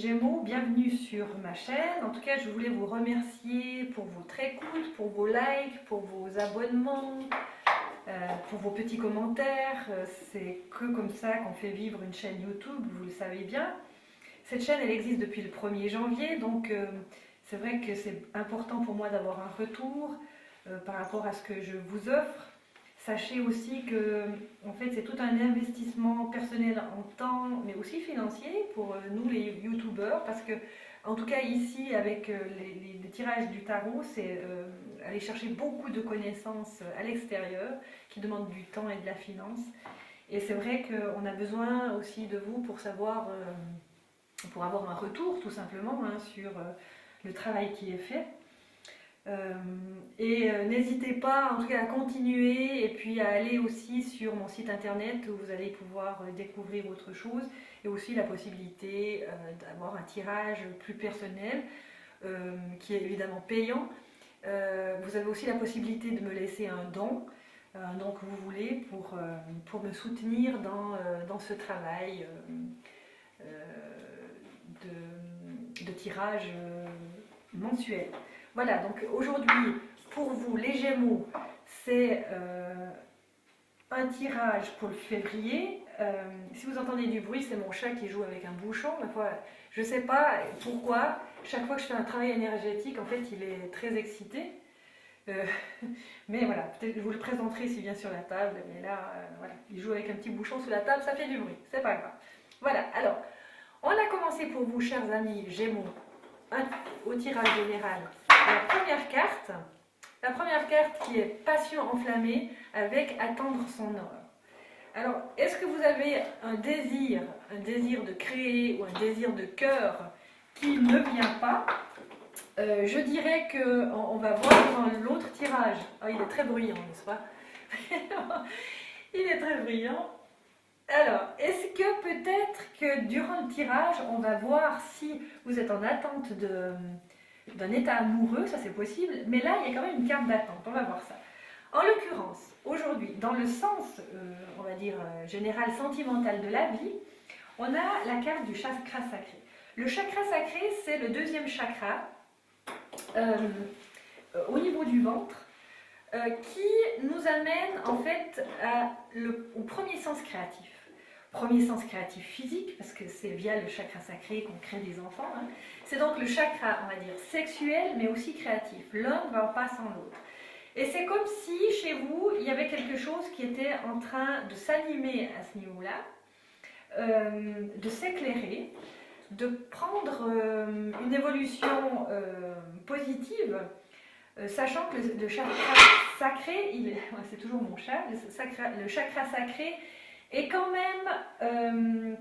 Gémeaux, bienvenue sur ma chaîne. En tout cas, je voulais vous remercier pour votre écoute, pour vos likes, pour vos abonnements, pour vos petits commentaires. C'est que comme ça qu'on fait vivre une chaîne YouTube, vous le savez bien. Cette chaîne, elle existe depuis le 1er janvier, donc c'est vrai que c'est important pour moi d'avoir un retour par rapport à ce que je vous offre. Sachez aussi que en fait, c'est tout un investissement personnel en temps, mais aussi financier pour nous les youtubeurs, parce que en tout cas ici avec les tirages du tarot, c'est aller chercher beaucoup de connaissances à l'extérieur qui demandent du temps et de la finance. Et c'est vrai qu'on a besoin aussi de vous pour savoir, pour avoir un retour tout simplement sur le travail qui est fait. N'hésitez pas en tout cas à continuer et puis à aller aussi sur mon site internet où vous allez pouvoir découvrir autre chose et aussi la possibilité d'avoir un tirage plus personnel qui est évidemment payant. Vous avez aussi la possibilité de me laisser un don que vous voulez pour me soutenir dans ce travail de tirage mensuel. Voilà, donc aujourd'hui, pour vous, les Gémeaux, c'est un tirage pour le février. Si vous entendez du bruit, c'est mon chat qui joue avec un bouchon. Je ne sais pas pourquoi, chaque fois que je fais un travail énergétique, en fait, il est très excité. Mais voilà, peut-être que je vous le présenterai s'il vient sur la table. Mais là, voilà, il joue avec un petit bouchon sous la table, ça fait du bruit, c'est pas grave. Voilà, alors, on a commencé pour vous, chers amis Gémeaux, au tirage général. La première carte qui est passion enflammée avec attendre son heure. Alors, est-ce que vous avez un désir de créer ou un désir de cœur qui ne vient pas? Je dirais qu'on va voir dans l'autre tirage. Oh, il est très bruyant, n'est-ce pas? Il est très bruyant. Alors, est-ce que peut-être que durant le tirage, on va voir si vous êtes en attente d'un état amoureux, ça c'est possible, mais là il y a quand même une carte d'attente, on va voir ça. En l'occurrence, aujourd'hui, dans le sens, on va dire, général sentimental de la vie, on a la carte du chakra sacré. Le chakra sacré, c'est le deuxième chakra au niveau du ventre, qui nous amène en fait au premier sens créatif. Premier sens créatif physique, parce que c'est via le chakra sacré qu'on crée des enfants. C'est donc le chakra, on va dire, sexuel, mais aussi créatif. L'un ne va pas sans l'autre. Et c'est comme si, chez vous, il y avait quelque chose qui était en train de s'animer à ce niveau-là, de s'éclairer, de prendre une évolution positive, sachant que le chakra sacré, c'est toujours mon chat, le chakra sacré est quand même,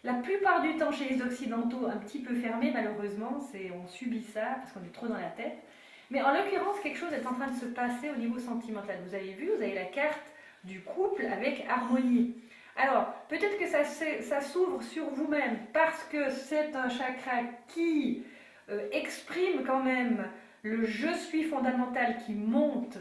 la plupart du temps chez les Occidentaux, un petit peu fermé malheureusement, on subit ça parce qu'on est trop dans la tête. Mais en l'occurrence, quelque chose est en train de se passer au niveau sentimental. Vous avez vu, vous avez la carte du couple avec harmonie. Alors, peut-être que ça s'ouvre sur vous-même parce que c'est un chakra qui exprime quand même le je suis fondamental qui monte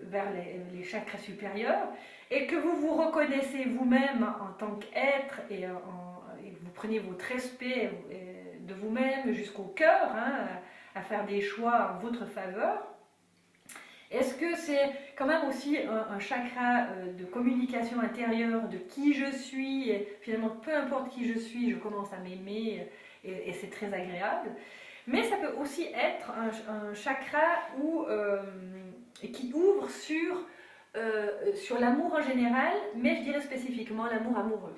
vers les chakras supérieurs et que vous vous reconnaissez vous-même en tant qu'être et vous prenez votre respect de vous-même jusqu'au cœur, à faire des choix en votre faveur. Est-ce que c'est quand même aussi un chakra de communication intérieure de qui je suis et finalement peu importe qui je suis, je commence à m'aimer et c'est très agréable. Mais ça peut aussi être un chakra qui ouvre sur l'amour en général, mais je dirais spécifiquement l'amour amoureux.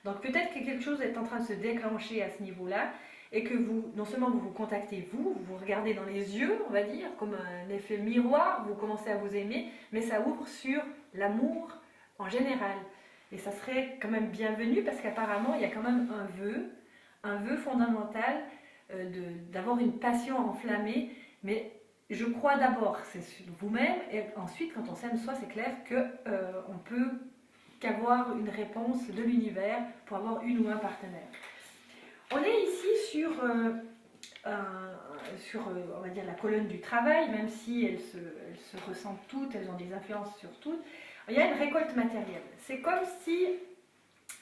Donc peut-être que quelque chose est en train de se déclencher à ce niveau-là et que non seulement vous vous contactez vous regardez dans les yeux, on va dire, comme un effet miroir, vous commencez à vous aimer, mais ça ouvre sur l'amour en général. Et ça serait quand même bienvenu parce qu'apparemment il y a quand même un vœu fondamental d'avoir une passion enflammée, mais je crois d'abord c'est vous-même et ensuite quand on s'aime soi c'est clair qu'on peut qu'avoir une réponse de l'univers pour avoir une ou un partenaire. On est ici sur on va dire la colonne du travail, même si elles se ressentent toutes, elles ont des influences sur toutes. Il y a une récolte matérielle. C'est comme si,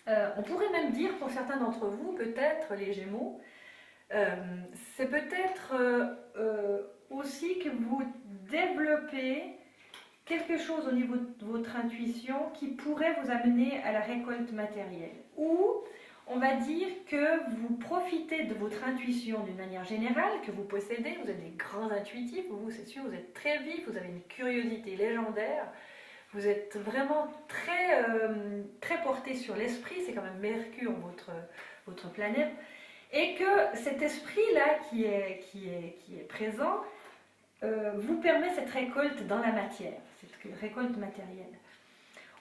on pourrait même dire pour certains d'entre vous, peut-être les Gémeaux, C'est peut-être aussi que vous développez quelque chose au niveau de votre intuition qui pourrait vous amener à la récolte matérielle. Ou on va dire que vous profitez de votre intuition d'une manière générale, que vous possédez, vous êtes des grands intuitifs, vous c'est sûr, vous êtes très vif, vous avez une curiosité légendaire, vous êtes vraiment très porté sur l'esprit, c'est quand même Mercure, votre planète, et que cet esprit-là qui est présent vous permet cette récolte dans la matière, cette récolte matérielle.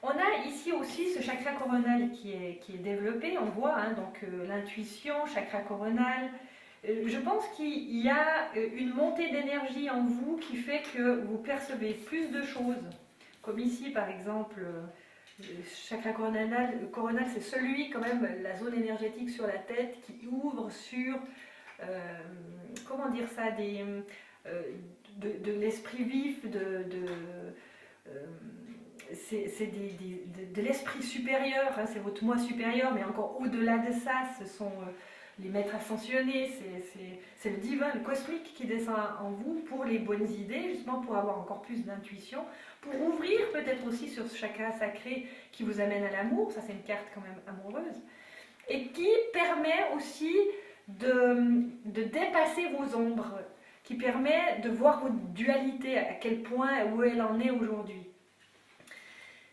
On a ici aussi ce chakra coronal qui est développé, on voit hein, donc l'intuition, chakra coronal. Je pense qu'il y a une montée d'énergie en vous qui fait que vous percevez plus de choses. Comme ici par exemple, le chakra coronal c'est celui quand même, la zone énergétique sur la tête qui ouvre sur, comment dire ça, de l'esprit vif, c'est de l'esprit supérieur, hein, c'est votre moi supérieur, mais encore au-delà de ça, ce sont les maîtres ascensionnés, c'est le divin, le cosmique qui descend en vous pour les bonnes idées, justement pour avoir encore plus d'intuition, pour ouvrir peut-être aussi sur ce chakra sacré qui vous amène à l'amour, ça c'est une carte quand même amoureuse, et qui permet aussi de dépasser vos ombres, qui permet de voir votre dualité, à quel point, où elle en est aujourd'hui.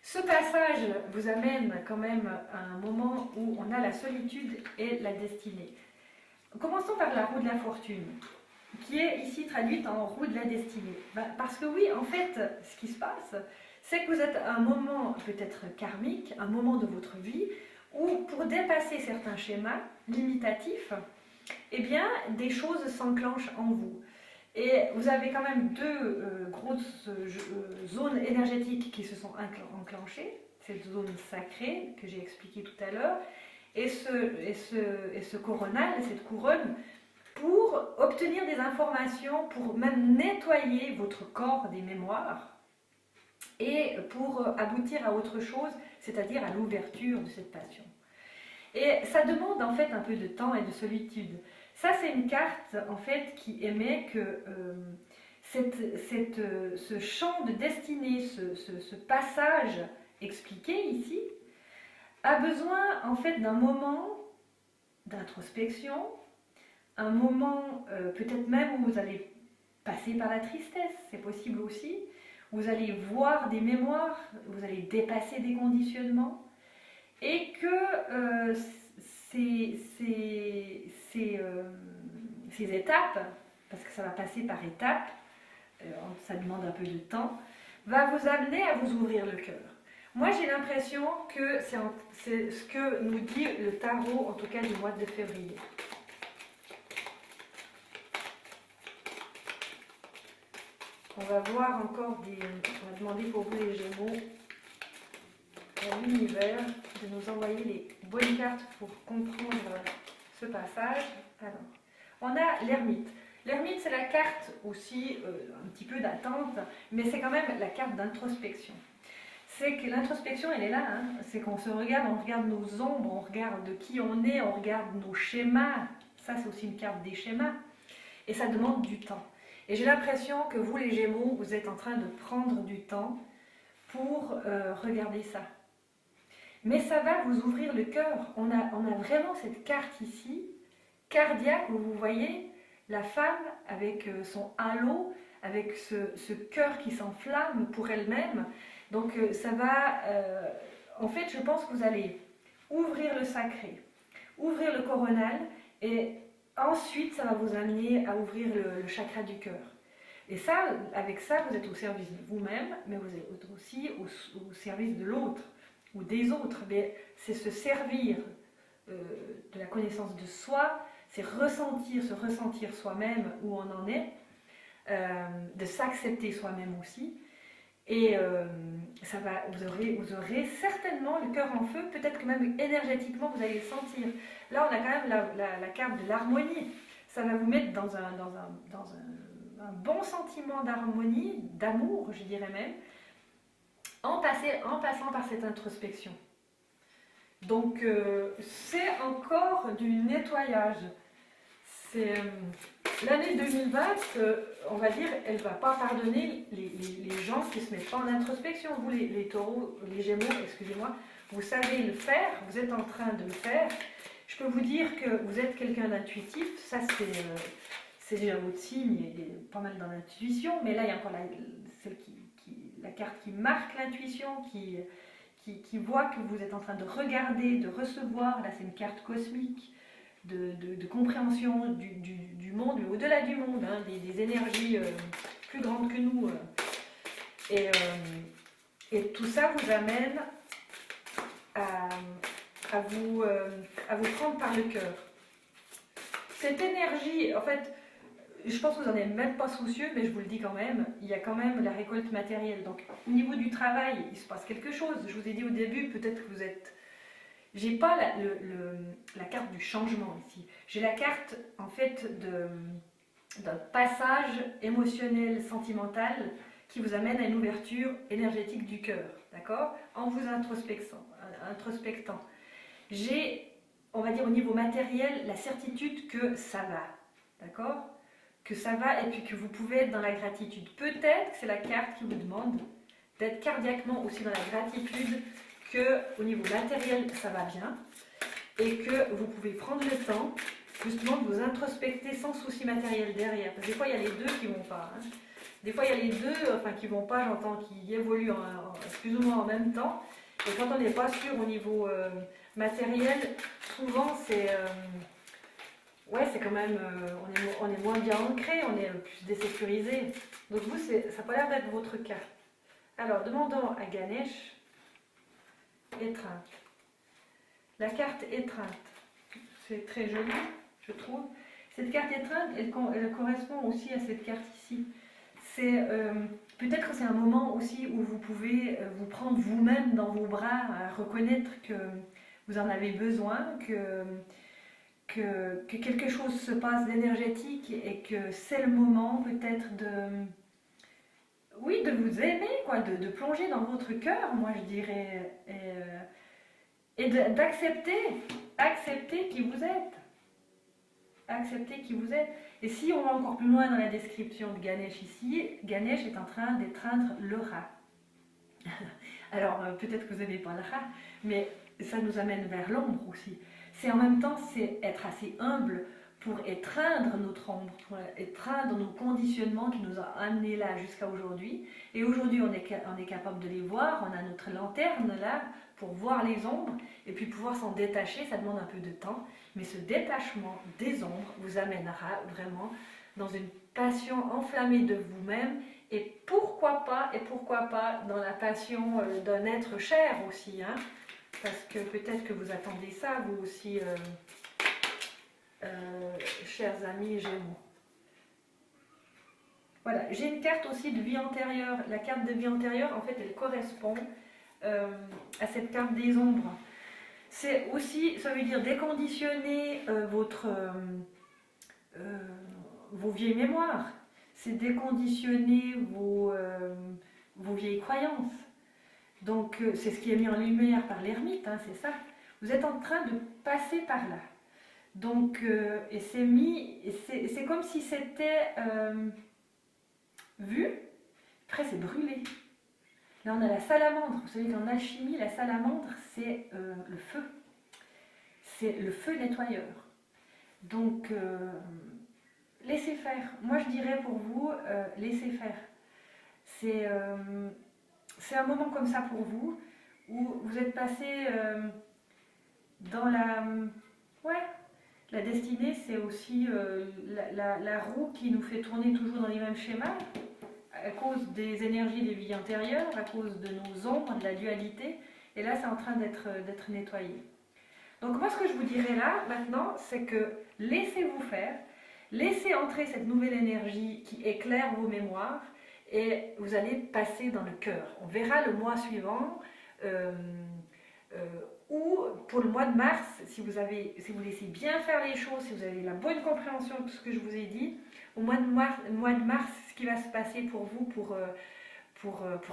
Ce passage vous amène quand même à un moment où on a la solitude et la destinée. Commençons par la roue de la fortune, qui est ici traduite en roue de la destinée. Parce que oui, en fait, ce qui se passe, c'est que vous êtes à un moment peut-être karmique, un moment de votre vie, où pour dépasser certains schémas limitatifs, eh bien, des choses s'enclenchent en vous. Et vous avez quand même deux grosses zones énergétiques qui se sont enclenchées, cette zone sacrée que j'ai expliquée tout à l'heure, et ce coronal, cette couronne, pour obtenir des informations, pour même nettoyer votre corps des mémoires, et pour aboutir à autre chose, c'est-à-dire à l'ouverture de cette passion. Et ça demande en fait un peu de temps et de solitude. Ça, c'est une carte en fait qui émet que ce champ de destinée, ce passage expliqué ici, a besoin en fait d'un moment d'introspection, un moment peut-être même où vous allez passer par la tristesse, c'est possible aussi, vous allez voir des mémoires, vous allez dépasser des conditionnements, et que ces étapes, parce que ça va passer par étapes, ça demande un peu de temps, va vous amener à vous ouvrir le cœur. Moi j'ai l'impression que c'est ce que nous dit le tarot, en tout cas du mois de février. On va voir encore on va demander pour vous les Gémeaux, à l'univers, de nous envoyer les bonnes cartes pour comprendre ce passage. Alors, on a l'ermite. L'ermite, c'est la carte aussi, un petit peu d'attente, mais c'est quand même la carte d'introspection. C'est que l'introspection, elle est là, hein. C'est qu'on se regarde, on regarde nos ombres, on regarde de qui on est, on regarde nos schémas. Ça, c'est aussi une carte des schémas. Et ça demande du temps. Et j'ai l'impression que vous, les Gémeaux, vous êtes en train de prendre du temps pour regarder ça. Mais ça va vous ouvrir le cœur. On a vraiment cette carte ici, cardiaque, où vous voyez la femme avec son halo, avec ce cœur qui s'enflamme pour elle-même. Donc ça va... en fait, je pense que vous allez ouvrir le sacré, ouvrir le coronal, et ensuite, ça va vous amener à ouvrir le chakra du cœur. Et ça, avec ça, vous êtes au service de vous-même, mais vous êtes aussi au service de l'autre ou des autres. Mais c'est se servir de la connaissance de soi, c'est se ressentir soi-même où on en est, de s'accepter soi-même aussi. Et vous aurez certainement le cœur en feu, peut-être que même énergétiquement vous allez le sentir. Là, on a quand même la carte de l'harmonie. Ça va vous mettre dans un bon sentiment d'harmonie, d'amour, je dirais même, en passant par cette introspection. Donc, c'est encore du nettoyage. c'est l'année 2020, on va dire, elle ne va pas pardonner les gens qui ne se mettent pas en introspection. Vous, les taureaux, les gémeaux, excusez-moi, vous savez le faire, vous êtes en train de le faire. Je peux vous dire que vous êtes quelqu'un d'intuitif, ça c'est déjà votre signe, il est pas mal dans l'intuition, mais là il y a encore la carte qui marque l'intuition, qui voit que vous êtes en train de regarder, de recevoir. Là c'est une carte cosmique de compréhension du monde, mais au-delà du monde, hein, des énergies plus grandes que nous. Et tout ça vous amène à vous prendre par le cœur. Cette énergie, en fait, je pense que vous n'en êtes même pas soucieux, mais je vous le dis quand même, il y a quand même la récolte matérielle. Donc, au niveau du travail, il se passe quelque chose. Je vous ai dit au début, peut-être que vous êtes... J'ai pas la carte du changement ici. J'ai la carte, en fait, d'un passage émotionnel, sentimental, qui vous amène à une ouverture énergétique du cœur, d'accord? En vous introspectant. J'ai, on va dire au niveau matériel, la certitude que ça va, d'accord? Que ça va et puis que vous pouvez être dans la gratitude. Peut-être que c'est la carte qui vous demande d'être cardiaquement aussi dans la gratitude, qu'au niveau matériel, ça va bien et que vous pouvez prendre le temps justement de vous introspecter sans souci matériel derrière. Parce que des fois, il y a les deux qui ne vont pas. Hein. Des fois, il y a les deux qui ne vont pas, j'entends, qui évoluent plus ou moins en même temps. Et quand on n'est pas sûr au niveau matériel, souvent c'est c'est quand même, on est moins bien ancré, on est plus désécurisé. Donc vous, ça n'a pas l'air d'être votre cas. Alors, demandons à Ganesh, étreinte. La carte étreinte, c'est très joli, je trouve. Cette carte étreinte, elle correspond aussi à cette carte ici. C'est peut-être que c'est un moment aussi où vous pouvez vous prendre vous-même dans vos bras, reconnaître que vous en avez besoin, que quelque chose se passe d'énergétique et que c'est le moment peut-être de vous aimer, quoi, de plonger dans votre cœur, moi je dirais, et accepter qui vous êtes. Accepter qui vous êtes. Et si on va encore plus loin dans la description de Ganesh ici, Ganesh est en train d'étreindre le rat. Alors peut-être que vous n'avez pas le rat, mais ça nous amène vers l'ombre aussi. C'est en même temps, c'est être assez humble pour étreindre notre ombre, pour étreindre nos conditionnements qui nous ont amenés là jusqu'à aujourd'hui. Et aujourd'hui, on est capable de les voir, on a notre lanterne là pour voir les ombres et puis pouvoir s'en détacher, ça demande un peu de temps. Mais ce détachement des ombres vous amènera vraiment dans une passion enflammée de vous-même et pourquoi pas dans la passion d'un être cher aussi, hein, parce que peut-être que vous attendez ça, vous aussi, chers amis Gémeaux. Voilà, j'ai une carte aussi de vie antérieure. La carte de vie antérieure, en fait, elle correspond à cette carte des ombres. C'est aussi, ça veut dire déconditionner vos vieilles mémoires. C'est déconditionner vos vieilles croyances. Donc, c'est ce qui est mis en lumière par l'ermite, hein, c'est ça. Vous êtes en train de passer par là. Donc, et c'est comme si c'était vu, après c'est brûlé. Là, on a la salamandre. Vous savez qu'en alchimie, la salamandre, c'est le feu. C'est le feu nettoyeur. Donc, laissez faire. Moi, je dirais pour vous, laissez faire. C'est un moment comme ça pour vous, où vous êtes passé dans la... la destinée, c'est aussi la roue qui nous fait tourner toujours dans les mêmes schémas, à cause des énergies des vies antérieures, à cause de nos ombres, de la dualité. Et là, c'est en train d'être nettoyé. Donc moi, ce que je vous dirais là, maintenant, c'est que laissez-vous faire, laissez entrer cette nouvelle énergie qui éclaire vos mémoires, et vous allez passer dans le cœur. On verra le mois suivant, ou pour le mois de mars, si vous laissez bien faire les choses, si vous avez la bonne compréhension de tout ce que je vous ai dit, au mois de mars, ce qui va se passer pour vous, pour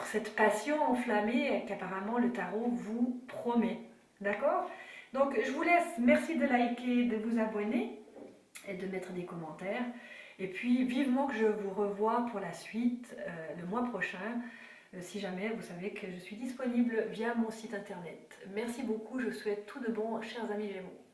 cette passion enflammée qu'apparemment le tarot vous promet. D'accord ? Donc je vous laisse, merci de liker, de vous abonner, et de mettre des commentaires. Et puis vivement que je vous revois pour la suite le mois prochain. Si jamais vous savez que je suis disponible via mon site internet. Merci beaucoup, je vous souhaite tout de bon, chers amis Gémeaux.